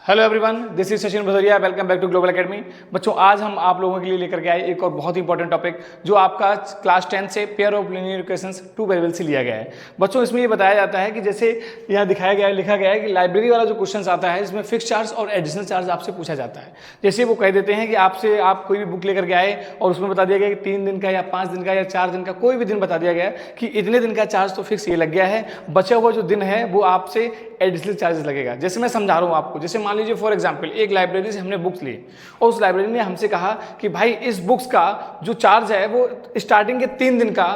Hello everyone, this is Sachin Bhadauria. Welcome back to global academy. बच्चों, आज हम आप लोगों के लिए लेकर के आए एक और बहुत ही इंपॉर्टेंट टॉपिक जो आपका क्लास 10 से pair of linear equations 2 variable से लिया गया है। बच्चों, इसमें ये बताया जाता है कि जैसे यहाँ दिखाया गया है, लिखा गया है कि लाइब्रेरी वाला जो क्वेश्चन आता है इसमें फिक्स चार्ज और एडिशनल चार्ज आपसे पूछा जाता है। जैसे वो कह देते हैं कि आपसे आप कोई भी बुक लेकर के आए और उसमें बता दिया गया कि 3 दिन का या 5 दिन का या 4 दिन का कोई भी दिन बता दिया गया कि इतने दिन का चार्ज तो फिक्स ये लग गया है, बचा हुआ जो दिन है वो आपसे एडिशनल चार्जेस लगेगा। जैसे मैं समझा रहा हूँ आपको, जैसे मान लीजिए फॉर एग्जांपल एक लाइब्रेरी से हमने बुक्स ली और उस लाइब्रेरी ने हमसे कहा कि भाई इस बुक्स का जो चार्ज है वो स्टार्टिंग के 3 दिन का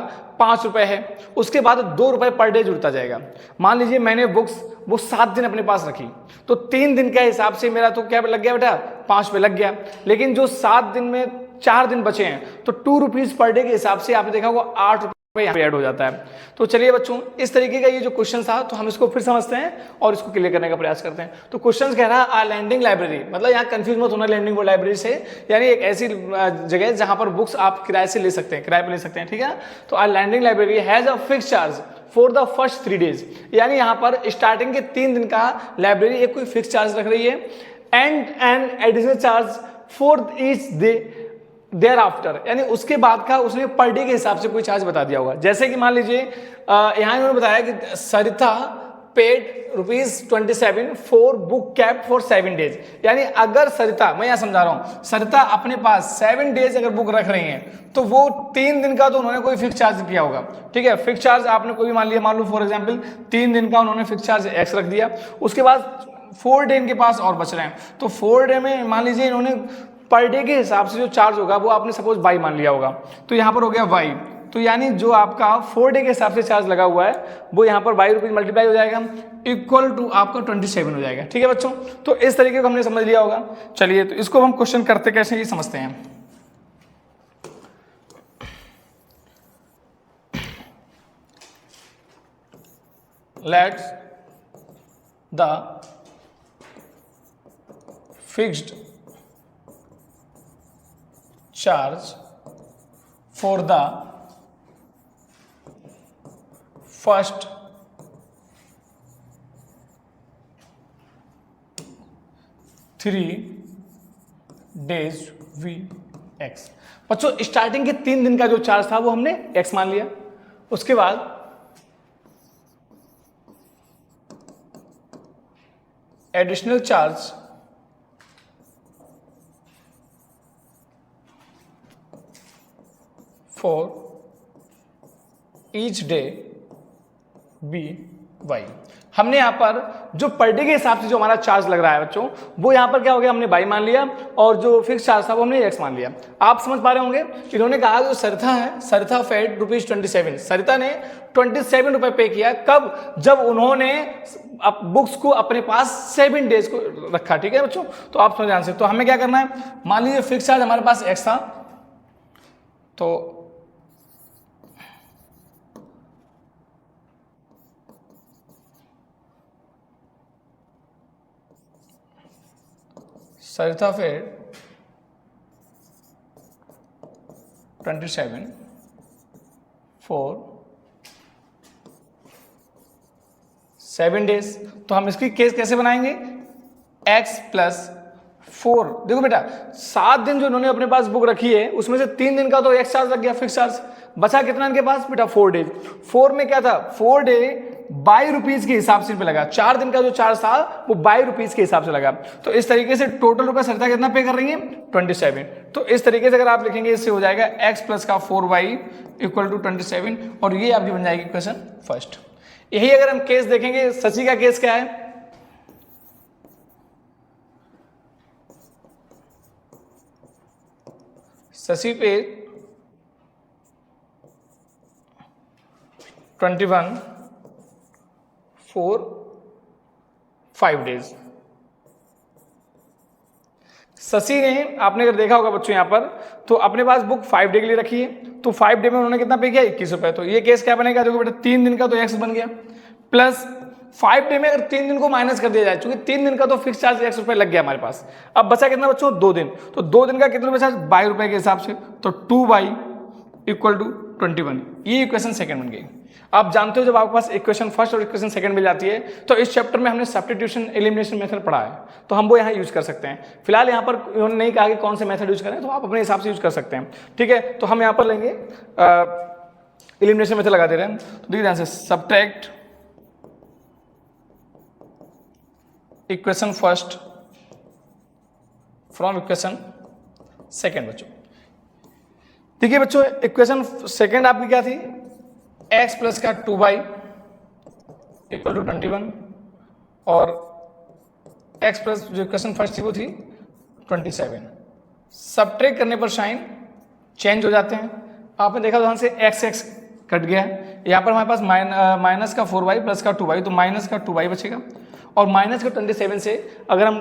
5 रुपए है, उसके बाद 2 रुपए पर डे जुड़ता जाएगा। मान लीजिए मैंने बुक्स वो 7 दिन अपने पास रखी तो 3 दिन के हिसाब से मेरा तो क्या लग गया बेटा, 5 रुपये लग गया। लेकिन जो 7 दिन में 4 दिन बचे हैं तो 2 रुपीज पर डे के हिसाब से आपने देखा होगा 8 रुपये यहाँ पे ऐड हो जाता है। तो चलिए बच्चों, इस तरीके का ये जो क्वेश्चन था तो हम इसको फिर समझते हैं और इसको क्लियर करने का प्रयास करते हैं। तो क्वेश्चन कह रहा है लैंडिंग लाइब्रेरी, मतलब यहाँ कंफ्यूज मत होना लैंडिंग वो लाइब्रेरी से, यानी एक ऐसी जगह है जहां पर बुक्स आप किराए से ले सकते हैं, किराए पे ले सकते हैं, ठीक है। तो landing library has a fix charge for the first 3 days, यानी यहाँ पर स्टार्टिंग के 3 दिन का लाइब्रेरी एक कोई फिक्स चार्ज रख रही है and an additional charge for each day thereafter, यानी उसके बाद का उसने पर डे के हिसाब से कोई चार्ज बता दिया होगा। जैसे कि मान लीजिए यहाँ इन्होंने बताया कि Sarita paid ₹27 for book cab for 7 days, यानी अगर सरिता, मैं यहाँ समझा रहा हूँ, सरिता अपने पास 7 डेज अगर बुक रख रही हैं तो वो 3 दिन का तो उन्होंने कोई फिक्स चार्ज किया होगा, ठीक है। फिक्स चार्ज आपने कोई भी मान लिया, मान लो फॉर एग्जाम्पल 3 दिन का उन्होंने फिक्स चार्ज X रख दिया, उसके बाद 4 डे इनके पास और बच रहे हैं तो 4 डे में मान लीजिए इन्होंने पर डे के हिसाब से जो चार्ज होगा वो आपने सपोज y मान लिया होगा, तो यहाँ पर हो गया y, तो यानी जो आपका 4 डे के हिसाब से चार्ज लगा हुआ है वो यहाँ पर y रुपीज मल्टीप्लाई हो जाएगा इक्वल टू आपका 27 हो जाएगा, ठीक है बच्चों। तो इस तरीके को हमने समझ लिया होगा। चलिए, तो इसको हम क्वेश्चन करते कैसे ये समझते हैं। Let's the fixed charge for the first 3 days X। बच्चों, स्टार्टिंग के 3 दिन का जो चार्ज था वो हमने X मान लिया, उसके बाद additional charge for each day BY। हमने यहाँ पर जो पर डे के हिसाब से जो हमारा चार्ज लग रहा है बच्चों, वो यहाँ पर क्या हो गया, हमने Y मान लिया और जो फिक्स चार्ज था वो हमने X मान लिया। आप समझ पा रहे होंगे, इन्होंने कहा जो सरिता है, सरिता फेड ₹27, सरिता ने 27 रुपए पे किया, कब, जब उन्होंने बुक्स को अपने पास 7 डेज को रखा, ठीक है बच्चों। तो आप समझ ध्यान से, तो हमें क्या करना है, मान लीजिए फिक्स चार्ज हमारे पास X था, तो सरिता फेड 27 फॉर 7 डेज। तो हम इसकी केस कैसे बनाएंगे, X प्लस 4। देखो बेटा, 7 दिन जो उन्होंने अपने पास बुक रखी है उसमें से 3 दिन का तो X चार्ज लग गया, फिक्स चार्ज, बचा कितना इनके पास बेटा 4 डेज। 4 में क्या था, 4 डे ₹22 रुपीज के हिसाब से पे लगा, 4 दिन का जो चार्ज था वो ₹22 रुपीज के हिसाब से लगा। तो इस तरीके से टोटल रुपया सरिता कितना पे कर रही है, 27। तो इस तरीके से अगर आप लिखेंगे इससे हो जाएगा X प्लस का 4Y इक्वल टू 27, और ये आपकी बन जाएगी क्वेश्चन फर्स्ट। यही अगर हम केस देखेंगे, शशि का केस क्या है, शशि पे 21 फॉर 5 डेज। शशि ने, आपने अगर देखा होगा बच्चों यहाँ पर, तो अपने पास बुक 5 डे के लिए रखी है, तो 5 डे में उन्होंने कितना पे किया, 21 रुपए। तो ये केस क्या बनेगा, देखो बेटा 3 दिन का तो X बन गया, प्लस 5 डे में अगर 3 दिन को माइनस कर दिया जाए, क्योंकि 3 दिन का तो फिक्स चार्ज X रुपए लग गया हमारे पास, अब बचा कितना बच्चों, 2 दिन। तो 2 दिन का कितना बचा, ₹22 के हिसाब से, तो 2y इक्वल टू 21, ये इक्वेशन सेकंड बन गई। आप जानते हो जब आपके पास इक्वेशन फर्स्ट और इक्वेशन सेकंड मिल जाती है तो इस चैप्टर में हमने सब्स्टिट्यूशन एलिमिनेशन मेथड पढ़ा है, तो हम वो यहाँ यूज कर सकते हैं। फिलहाल यहाँ पर उन्होंने नहीं कहा कि कौन से मेथड यूज करें, तो आप अपने हिसाब से यूज कर सकते हैं, ठीक है। तो हम यहाँ पर लेंगे एलिमिनेशन मेथड लगा दे रहे हैं, तो देखिए ध्यान से, subtract equation first from equation second. बच्चों देखिए बच्चों, इक्वेशन सेकेंड आपकी क्या थी, x प्लस का 2y इक्वल टू 21, और x प्लस जो इक्वेशन फर्स्ट थी वो थी 27। सब्ट्रैक्ट करने पर साइन चेंज हो जाते हैं। आपने देखा ध्यान से x कट गया, यहाँ पर हमारे पास माइनस का 4y प्लस का 2y, तो माइनस का 2y बचेगा, और माइनस का 27 से अगर हम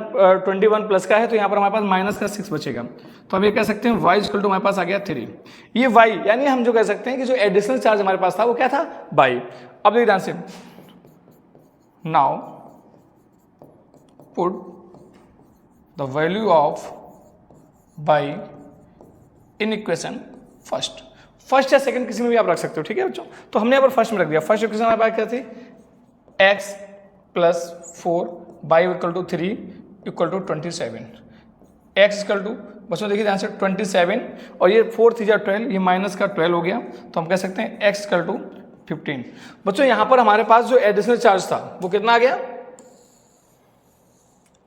21 प्लस का है तो यहाँ पर हमारे पास माइनस का 6 बचेगा। तो हम ये कह सकते हैं y इक्वल टू हमारे पास आ गया 3। ये y यानी हम जो कह सकते हैं कि जो एडिशनल चार्ज हमारे पास था वो क्या था, y। अब देखिए ध्यान से, now put the value of y in equation first या सेकंड किसी में भी आप रख सकते हो, ठीक है बच्चों। तो हमने यहाँ पर फर्स्ट में रख दिया। फर्स्ट इक्वेशन हमारे पास क्या थी, x plus 4 y equal to 3 equal to 27। x equal to बच्चों देखिए ध्यान से 27, और ये 4 3 12, ये माइनस का 12 हो गया, तो हम कह सकते हैं x इक्वल टू 15। बच्चों यहाँ पर हमारे पास जो एडिशनल चार्ज था वो कितना आ गया,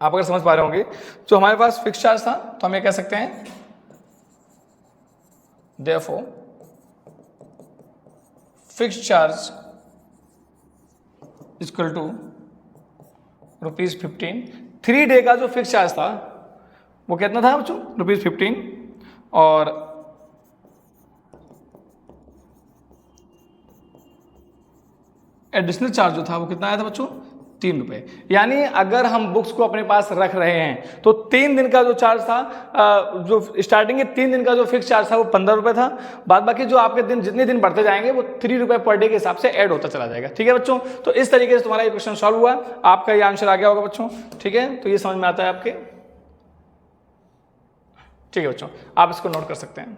आप अगर समझ पा रहे होंगे, जो हमारे पास फिक्स चार्ज था तो हम ये कह सकते हैं therefore fix charge equal to ₹15। 3 day का जो फिक्स चार्ज था वो कितना था बच्चों, ₹15, और एडिशनल चार्ज जो था वो कितना आया था बच्चों, ₹3। यानी अगर हम बुक्स को अपने पास रख रहे हैं तो 3 दिन का जो चार्ज था, जो स्टार्टिंग के 3 दिन का जो फिक्स चार्ज था वो ₹15 था। बाद बाकी जो आपके दिन जितने दिन बढ़ते जाएंगे वो ₹3 पर डे के हिसाब से ऐड होता चला जाएगा, ठीक है बच्चों। तो इस तरीके से तुम्हारा ये क्वेश्चन सॉल्व हुआ, आपका ये आंसर आ गया होगा बच्चों, ठीक है। तो ये समझ में आता है आपके, ठीक है बच्चों, आप इसको नोट कर सकते हैं।